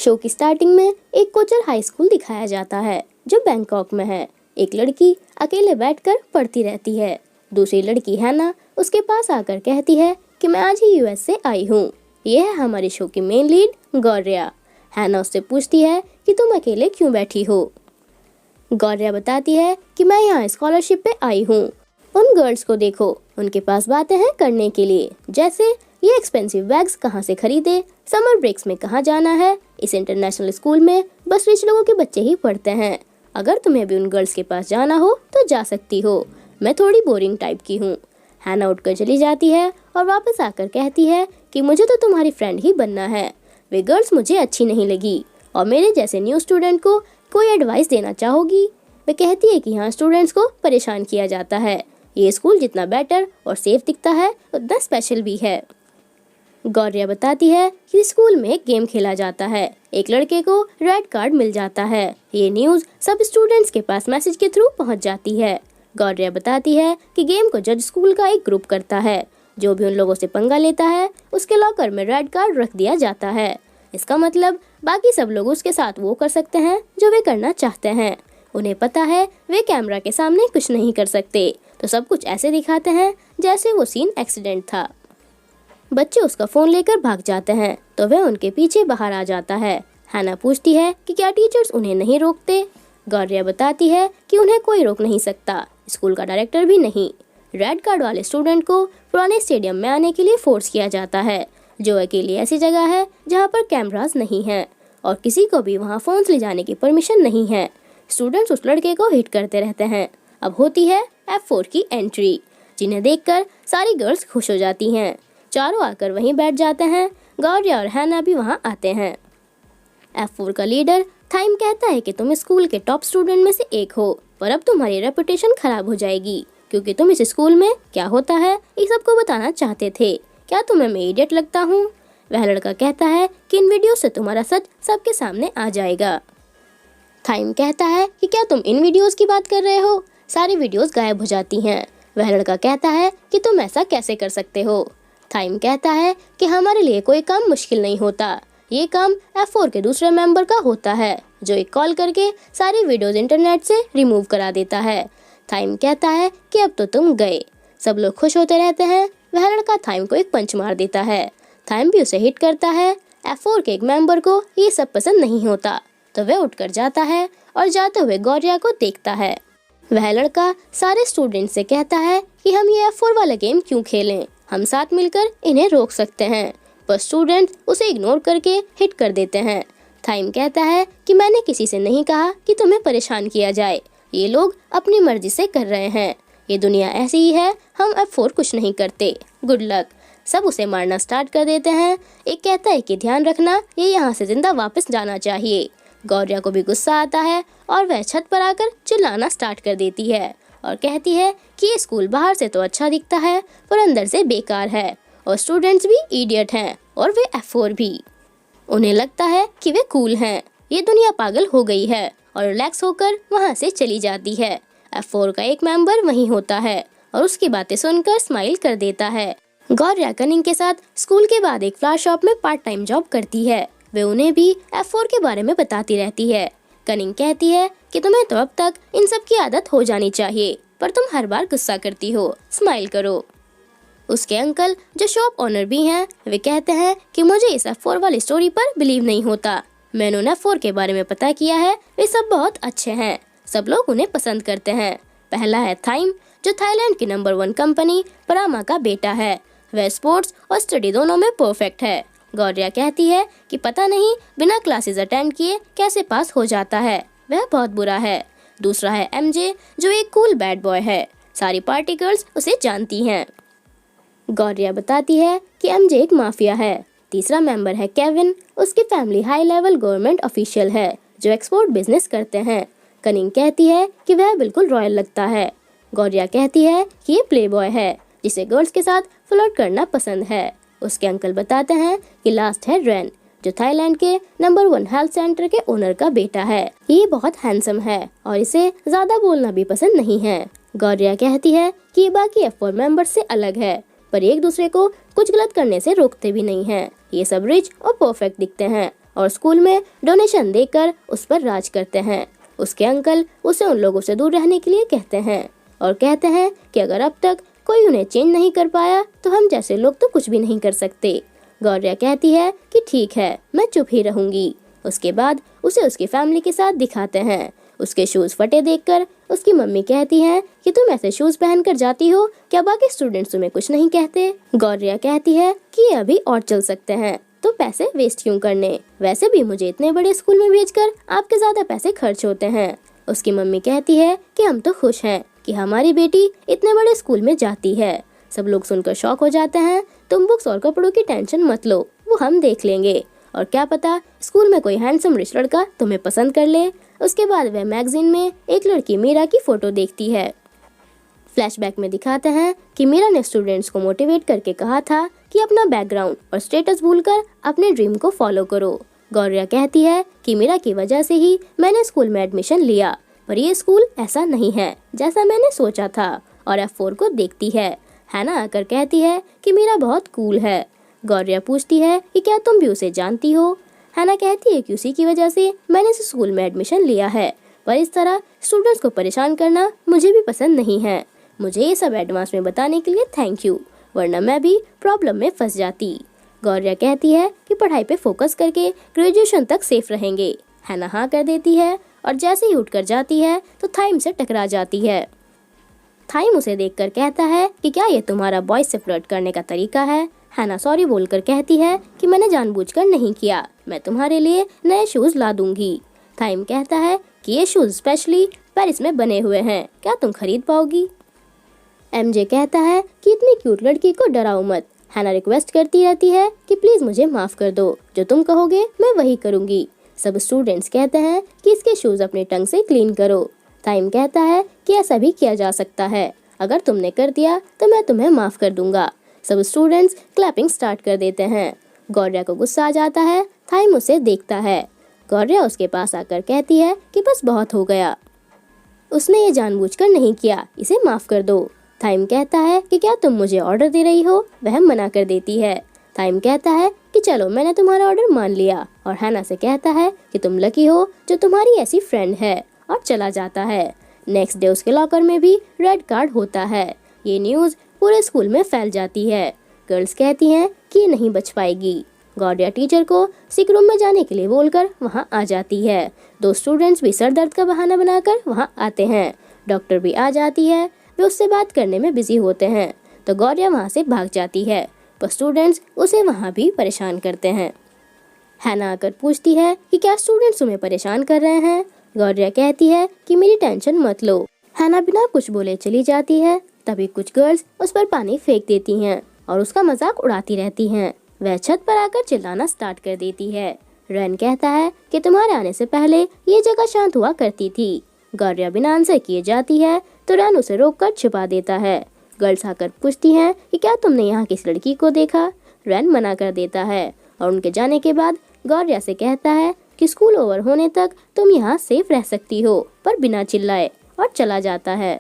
Show की starting में एक कोचर हाई स्कूल दिखाया जाता है जो बैंकॉक में है। एक लड़की अकेले बैठकर पढ़ती रहती है। दूसरी लड़की हैना उसके पास आकर कहती है कि मैं आज ही यूएस से आई हूँ। यह है हमारे शो की मेन लीड गौर्या। हैना उससे पूछती है कि तुम अकेले क्यों बैठी हो। गौर्या बताती है कि मैं यहाँ स्कॉलरशिप पे आई हूँ। उन गर्ल्स को देखो, उनके पास बातें हैं करने के लिए, जैसे ये एक्सपेंसिव बैग्स कहाँ से खरीदे, समर ब्रेक्स में कहाँ जाना है। इस इंटरनेशनल स्कूल में बस रिच लोगों के बच्चे ही पढ़ते हैं। अगर तुम्हें भी उन गर्ल्स के पास जाना हो तो जा सकती हो। मैं थोड़ी बोरिंग टाइप की हूँ। हैना उठकर चली जाती है और वापस आकर कहती है कि मुझे तो तुम्हारी फ्रेंड ही बनना है। वे गर्ल्स मुझे अच्छी नहीं लगी और मेरे जैसे न्यू स्टूडेंट को कोई एडवाइस देना चाहोगी। वे कहती है कि यहाँ स्टूडेंट्स को परेशान किया जाता है। ये स्कूल जितना बेटर और सेफ दिखता है उतना स्पेशल भी है। गौर्या बताती है कि स्कूल में एक गेम खेला जाता है। एक लड़के को रेड कार्ड मिल जाता है। ये न्यूज़ सब स्टूडेंट्स के पास मैसेज के थ्रू पहुंच जाती है। गौर्या बताती है कि गेम को जज स्कूल का एक ग्रुप करता है। जो भी उन लोगों से पंगा लेता है उसके लॉकर में रेड कार्ड रख दिया जाता है। इसका मतलब बाकी सब लोग उसके साथ वो कर सकते हैं जो वे करना चाहते हैं। उन्हें पता है वे कैमरा के सामने कुछ नहीं कर सकते, तो सब कुछ ऐसे दिखाते हैं जैसे वो सीन एक्सीडेंट था। बच्चे उसका फ़ोन लेकर भाग जाते हैं तो वह उनके पीछे बाहर आ जाता है। हैना पूछती है कि क्या टीचर्स उन्हें नहीं रोकते। गौर्या बताती है कि उन्हें कोई रोक नहीं सकता, स्कूल का डायरेक्टर भी नहीं। रेड कार्ड वाले स्टूडेंट को पुराने स्टेडियम में आने के लिए फोर्स किया जाता है, जो अकेली ऐसी जगह है जहाँ पर कैमरास नहीं हैं और किसी को भी वहाँ फ़ोन्स ले जाने की परमिशन नहीं है। स्टूडेंट्स उस लड़के को हिट करते रहते हैं। अब होती है F4 की एंट्री, जिन्हें देखकर सारी गर्ल्स खुश हो जाती हैं। चारों आकर वहीं बैठ जाते हैं। गौर्या और हैना भी वहां आते हैं। F4 का लीडर थाइम कहता है कि तुम स्कूल के टॉप स्टूडेंट में से एक हो, पर अब तुम्हारी रेपुटेशन खराब हो जाएगी क्योंकि तुम इस स्कूल में क्या होता है ये सबको बताना चाहते थे। क्या तुम्हें मैं इडियट लगता हूँ? वह लड़का कहता है कि इन वीडियो से तुम्हारा सच सबके सामने आ जाएगा। थाइम कहता है कि क्या तुम इन वीडियोस की बात कर रहे हो? सारी वीडियोस गायब हो जाती हैं। वह लड़का कहता है कि तुम ऐसा कैसे कर सकते हो? थाइम कहता है कि हमारे लिए कोई काम मुश्किल नहीं होता। ये काम F4 के दूसरे मेंबर का होता है, जो एक कॉल करके सारी वीडियोस इंटरनेट से रिमूव करा देता है। थाइम कहता है कि अब तो तुम गए। सब लोग खुश होते रहते हैं। वह लड़का थाइम को एक पंच मार देता है। थाइम भी उसे हिट करता है। F4 के एक मेंबर को ये सब पसंद नहीं होता, तो वह उठकर जाता है और जाते हुए गौर्या को देखता है। वह लड़का सारे स्टूडेंट से कहता है कि हम ये F4 वाला गेम क्यों खेलें, हम साथ मिलकर इन्हें रोक सकते हैं। पर स्टूडेंट उसे इग्नोर करके हिट कर देते हैं। थाइम कहता है कि मैंने किसी से नहीं कहा कि तुम्हें परेशान किया जाए, ये लोग अपनी मर्जी से कर रहे हैं। ये दुनिया ऐसी ही है, हम F4 कुछ नहीं करते, गुड लक। सब उसे मारना स्टार्ट कर देते हैं। एक कहता है कि ध्यान रखना, ये यहाँ से जिंदा वापस जाना चाहिए। गौर्या को भी गुस्सा आता है और वह छत पर आकर चिल्लाना स्टार्ट कर देती है और कहती है कि ये स्कूल बाहर से तो अच्छा दिखता है पर अंदर से बेकार है और स्टूडेंट्स भी इडियट हैं और वे F4 भी। उन्हें लगता है कि वे कूल हैं। ये दुनिया पागल हो गई है और रिलैक्स होकर वहाँ से चली जाती है। F4 का एक मेंबर वहीं होता है और उसकी बातें सुनकर स्माइल कर देता है। गौर्या कनिंग के साथ स्कूल के बाद एक फ्लावर शॉप में पार्ट टाइम जॉब करती है। वे उन्हें भी F4 के बारे में बताती रहती है। कनिंग कहती है कि तुम्हें तो अब तक इन सब की आदत हो जानी चाहिए, पर तुम हर बार गुस्सा करती हो, स्माइल करो। उसके अंकल जो शॉप ओनर भी हैं, वे कहते हैं कि मुझे इस F4 वाली स्टोरी पर बिलीव नहीं होता। मैंने उन F4 के बारे में पता किया है, वे सब बहुत अच्छे हैं, सब लोग उन्हें पसंद करते हैं। पहला है थाइम, जो थाईलैंड की नंबर 1 कंपनी परामा का बेटा है। वह स्पोर्ट्स और स्टडी दोनों में परफेक्ट है। गौर्या कहती है कि पता नहीं बिना क्लासेस अटेंड किए कैसे पास हो जाता है, वह बहुत बुरा है। दूसरा है MJ, जो एक कूल बैड बॉय है, सारी पार्टी गर्ल्स उसे जानती हैं। गौर्या बताती है कि MJ एक माफिया है। तीसरा मेंबर है केविन, उसकी family high level government official है जो एक्सपोर्ट बिजनेस करते हैं। कनिंग कहती है कि वह बिल्कुल रॉयल लगता है। गौर्या कहती है कि ये प्ले बॉय है, जिसे गर्ल्स के साथ फ्लर्ट करना पसंद है। उसके अंकल बताते हैं कि लास्ट है रेन, जो थाईलैंड के नंबर 1 हेल्थ सेंटर के ओनर का बेटा है। ये बहुत हैंडसम है और इसे ज्यादा बोलना भी पसंद नहीं है। गौर्या कहती है कि ये बाकी F4 मेंबर से अलग है, पर एक दूसरे को कुछ गलत करने से रोकते भी नहीं हैं। ये सब रिच और परफेक्ट दिखते हैं और स्कूल में डोनेशन देकर उस पर राज करते हैं। उसके अंकल उसे उन लोगों से दूर रहने के लिए कहते हैं और कहते हैं कि अगर अब तक कोई उन्हें चेंज नहीं कर पाया तो हम जैसे लोग तो कुछ भी नहीं कर सकते। गौरिया कहती है कि ठीक है, मैं चुप ही रहूंगी। उसके बाद उसे उसकी फैमिली के साथ दिखाते हैं। उसके शूज फटे देखकर उसकी मम्मी कहती है कि तुम ऐसे शूज पहनकर जाती हो, क्या बाकी स्टूडेंट्स तुम्हें कुछ नहीं कहते? गौरिया कहती है कि ये अभी और चल सकते हैं, तो पैसे वेस्ट क्यों करने? वैसे भी मुझे इतने बड़े स्कूल में भेजकर आपके ज्यादा पैसे खर्च होते हैं। उसकी मम्मी कहती है कि हम तो खुश हैं कि हमारी बेटी इतने बड़े स्कूल में जाती है। सब लोग सुनकर शॉक हो जाते हैं। तुम बुक्स और कपड़ों की टेंशन मत लो, वो हम देख लेंगे। और क्या पता स्कूल में कोई हैंडसम रिच लड़का तुम्हें पसंद कर ले। उसके बाद वह मैगजीन में एक लड़की मीरा की फोटो देखती है। फ्लैशबैक में दिखाते हैं कि मीरा ने स्टूडेंट्स को मोटिवेट करके कहा था कि अपना बैकग्राउंड और स्टेटस भूलकर अपने ड्रीम को फॉलो करो। गौरिया कहती है कि मीरा की वजह से ही मैंने स्कूल में एडमिशन लिया, पर ये स्कूल ऐसा नहीं है जैसा मैंने सोचा था। और F4 को देखती है। हैना आकर कहती है कि मीरा बहुत कूल है। गौरिया पूछती है कि क्या तुम भी उसे जानती हो? हैना कहती है कि उसी की वजह से मैंने इस स्कूल में एडमिशन लिया है, पर इस तरह स्टूडेंट्स को परेशान करना मुझे भी पसंद नहीं है। मुझे ये सब एडवांस में बताने के लिए थैंक यू, वरना मैं भी प्रॉब्लम में फंस जाती। गौरिया कहती है कि पढ़ाई पे फोकस करके ग्रेजुएशन तक सेफ रहेंगे। हैना हाँ कर देती है और जैसे ही उठकर जाती है तो थाइम से टकरा जाती है। थाइम उसे देखकर कहता है कि क्या ये तुम्हारा बॉयज से फ्लर्ट करने का तरीका है? हैना सॉरी बोलकर कहती है कि मैंने जानबूझकर नहीं किया, मैं तुम्हारे लिए नए शूज ला दूंगी। थाइम कहता है कि ये शूज स्पेशली पेरिस में बने हुए हैं, क्या तुम खरीद पाओगी? MJ कहता है कि इतनी क्यूट लड़की को डराओ मत। हैना रिक्वेस्ट करती रहती है कि प्लीज मुझे माफ कर दो, जो तुम कहोगे मैं वही करूंगी। सब स्टूडेंट्स कहते हैं कि इसके शूज अपने टंग से क्लीन करो। थाइम कहता है कि ऐसा भी किया जा सकता है, अगर तुमने कर दिया तो मैं तुम्हें माफ कर दूंगा। सब स्टूडेंट्स क्लैपिंग स्टार्ट कर देते हैं। गौरिया को गुस्सा आ जाता है। थाइम उसे देखता है। गौरिया उसके पास आकर कहती है कि बस बहुत हो गया, उसने ये जानबूझकर नहीं किया, इसे माफ कर दो। थाइम कहता है कि क्या तुम मुझे ऑर्डर दे रही हो? वह मना कर देती है। थाइम कहता है कि चलो मैंने तुम्हारा ऑर्डर मान लिया, और हैना से कहता है कि तुम लकी हो जो तुम्हारी ऐसी फ्रेंड है, और चला जाता है। नेक्स्ट डे उसके लॉकर में भी रेड कार्ड होता है। ये न्यूज़ पूरे स्कूल में फैल जाती है। गर्ल्स कहती हैं कि ये नहीं बच पाएगी। गौरिया टीचर को सिक रूम में जाने के लिए बोलकर वहाँ आ जाती है। दो स्टूडेंट्स भी सर दर्द का बहाना बनाकर वहाँ आते हैं। डॉक्टर भी आ जाती है। वे उससे बात करने में बिजी होते हैं, तो गौरिया वहाँ से भाग जाती है, पर स्टूडेंट्स उसे वहाँ भी परेशान करते हैं। हैना आकर पूछती है कि क्या स्टूडेंट्स तुम्हें परेशान कर रहे हैं? गौरिया कहती है कि मेरी टेंशन मत लो। हैना बिना कुछ बोले चली जाती है। तभी कुछ गर्ल्स उस पर पानी फेंक देती हैं और उसका मजाक उड़ाती रहती हैं। वह छत पर आकर चिल्लाना स्टार्ट कर देती है। रैन कहता है कि तुम्हारे आने से पहले ये जगह शांत हुआ करती थी। गौरिया बिना आंसर किए जाती है तो रैन उसे रोककर छिपा देता है। गर्ल्स आकर पूछती हैं कि क्या तुमने यहाँ किस लड़की को देखा? रैन मना कर देता है और उनके जाने के बाद गौरिया से कहता है कि स्कूल ओवर होने तक तुम यहाँ सेफ रह सकती हो, पर बिना चिल्लाए, और चला जाता है।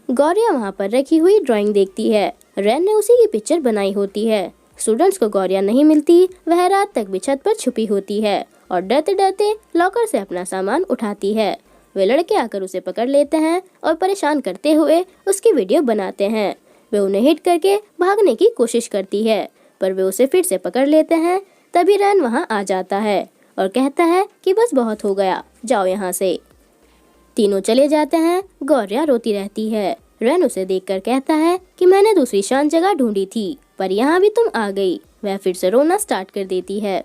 गौरिया वहाँ पर रखी हुई ड्राइंग देखती है। रैन ने उसी की पिक्चर बनाई होती है। स्टूडेंट्स को गौरिया नहीं मिलती। वह रात तक भी छत पर छुपी होती है और डरते डरते लॉकर से अपना सामान उठाती है। वे लड़के आकर उसे पकड़ लेते हैं और परेशान करते हुए उसकी वीडियो बनाते हैं। वे उन्हें हिट करके भागने की कोशिश करती है, पर वे उसे फिर से पकड़ लेते हैं। तभी रैन वहाँ आ जाता है और कहता है कि बस बहुत हो गया, जाओ यहाँ से। तीनों चले जाते हैं। गौरिया रोती रहती है। रैन उसे देखकर कहता है कि मैंने दूसरी शांत जगह ढूंढी थी, पर यहाँ भी तुम आ गई। वह फिर से रोना स्टार्ट कर देती है।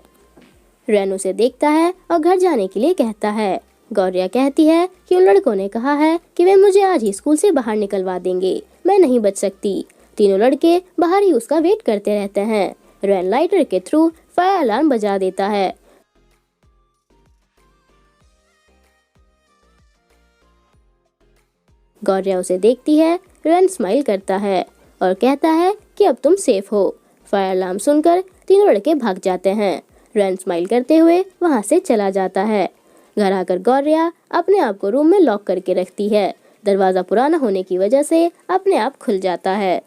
रैन उसे देखता है और घर जाने के लिए कहता है। गौरिया कहती है कि उन लड़कों ने कहा है कि वे मुझे आज ही स्कूल से बाहर निकलवा देंगे, मैं नहीं बच सकती। तीनों लड़के बाहर ही उसका वेट करते रहते हैं। रैन लाइटर के थ्रू फायर अलार्म बजा देता है। गौरिया उसे देखती है। रैन स्माइल करता है और कहता है कि अब तुम सेफ हो। फायर अलार्म सुनकर तीनों लड़के भाग जाते हैं। रैन स्माइल करते हुए वहाँ से चला जाता है। घर आकर गौरिया अपने आप को रूम में लॉक करके रखती है। दरवाजा पुराना होने की वजह से अपने आप खुल जाता है।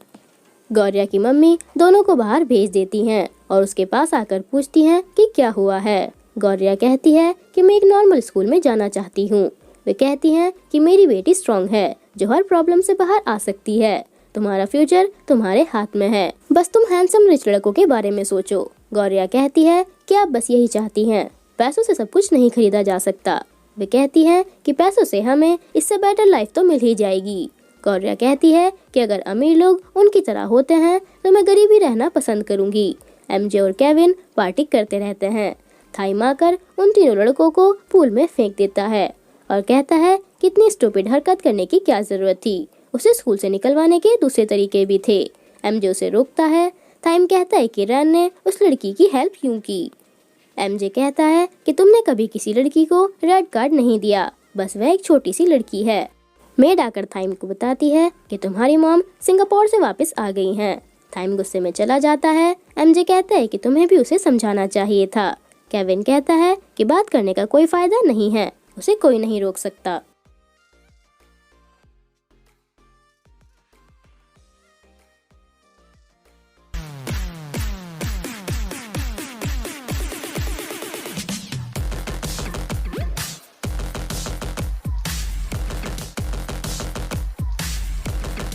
गौरिया की मम्मी दोनों को बाहर भेज देती हैं और उसके पास आकर पूछती हैं कि क्या हुआ है। गौरिया कहती है कि मैं एक नॉर्मल स्कूल में जाना चाहती हूँ। वे कहती हैं कि मेरी बेटी स्ट्रांग है जो हर प्रॉब्लम से बाहर आ सकती है। तुम्हारा फ्यूचर तुम्हारे हाथ में है, बस तुम हैंडसम रिच लड़कों के बारे में सोचो। गौरिया कहती है कि आप बस यही चाहती हैं, पैसों से सब कुछ नहीं खरीदा जा सकता। वे कहती हैं कि पैसों से हमें इससे बेटर लाइफ तो मिल ही जाएगी। गौरिया कहती है कि अगर अमीर लोग उनकी तरह होते हैं तो मैं गरीब ही रहना पसंद करूंगी। एमजे और केविन पार्टी करते रहते हैं। थाइम आकर उन तीनों लड़कों को पूल में फेंक देता है और कहता है कि इतनी स्टूपिड हरकत करने की क्या जरूरत थी, उसे स्कूल से निकलवाने के दूसरे तरीके भी थे। एमजे उसे रोकता है। थाइम कहता है कि रैन ने उस लड़की की हेल्प क्यों की। एमजे कहता है कि तुमने कभी किसी लड़की को रेड कार्ड नहीं दिया, बस वह एक छोटी सी लड़की है। मेड आकर थाइम को बताती है कि तुम्हारी मॉम सिंगापुर से वापस आ गई हैं। थाइम गुस्से में चला जाता है। एमजे कहता है कि तुम्हें भी उसे समझाना चाहिए था। केविन कहता है कि बात करने का कोई फायदा नहीं है, उसे कोई नहीं रोक सकता।